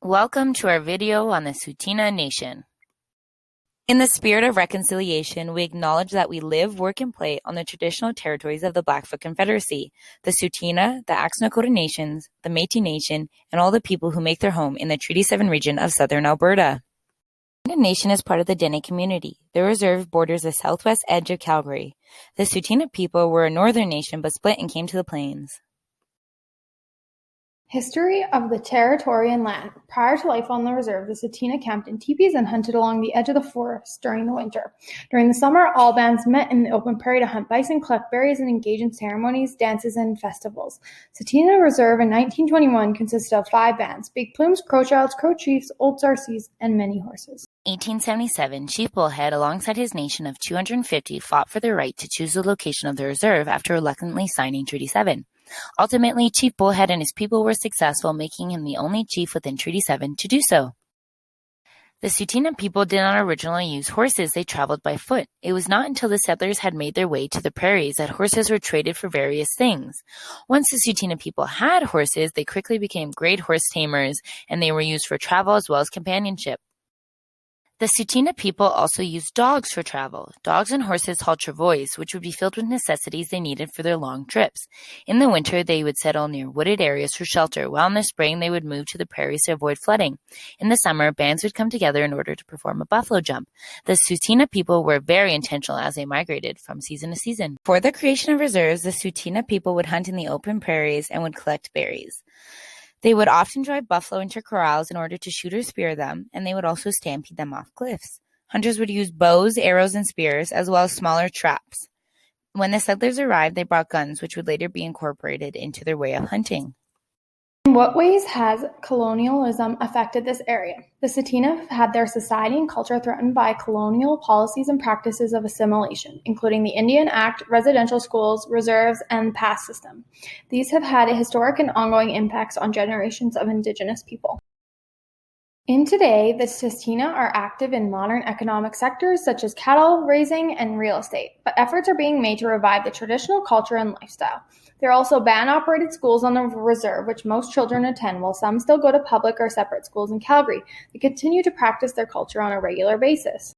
Welcome to our video on the Tsuutina Nation. In the spirit of reconciliation, we acknowledge that we live, work, and play on the traditional territories of the Blackfoot Confederacy, the Tsuutina, the Axis-Nakota Nations, the Métis Nation, and all the people who make their home in the Treaty 7 region of southern Alberta. The Nation is part of the Dene community. The reserve borders the southwest edge of Calgary. The Tsuutina people were a northern nation but split and came to the plains. History of the territory and land. Prior to life on the reserve, the Tsuutina camped in teepees and hunted along the edge of the forest during the winter. During the summer, all bands met in the open prairie to hunt bison, collect berries, and engage in ceremonies, dances, and festivals. Tsuutina Reserve in 1921 consisted of 5 bands: Big Plumes, Crow Childs, Crow Chiefs, Old Sarcees, and many horses. 1877, Chief Bullhead, alongside his nation of 250, fought for the right to choose the location of the reserve after reluctantly signing Treaty 7. Ultimately, Chief Bullhead and his people were successful, making him the only chief within Treaty 7 to do so. The Tsuutina people did not originally use horses, they traveled by foot. It was not until the settlers had made their way to the prairies that horses were traded for various things. Once the Tsuutina people had horses, they quickly became great horse tamers, and they were used for travel as well as companionship. The Tsuutina people also used dogs for travel. Dogs and horses hauled travois, which would be filled with necessities they needed for their long trips. In the winter, they would settle near wooded areas for shelter, while in the spring they would move to the prairies to avoid flooding. In the summer, bands would come together in order to perform a buffalo jump. The Tsuutina people were very intentional as they migrated from season to season. For the creation of reserves, the Tsuutina people would hunt in the open prairies and would collect berries. They would often drive buffalo into corrals in order to shoot or spear them, and they would also stampede them off cliffs. Hunters would use bows, arrows, and spears, as well as smaller traps. When the settlers arrived, they brought guns, which would later be incorporated into their way of hunting. In what ways has colonialism affected this area? The Tsuutina had their society and culture threatened by colonial policies and practices of assimilation, including the Indian Act, residential schools, reserves, and pass system. These have had historic and ongoing impacts on generations of Indigenous people. In today, the Tsuutina are active in modern economic sectors such as cattle raising and real estate, but efforts are being made to revive the traditional culture and lifestyle. There are also band-operated schools on the reserve, which most children attend, while some still go to public or separate schools in Calgary. They continue to practice their culture on a regular basis.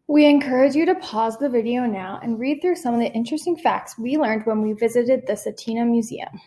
We encourage you to pause the video now and read through some of the interesting facts we learned when we visited the Tsuutina Museum.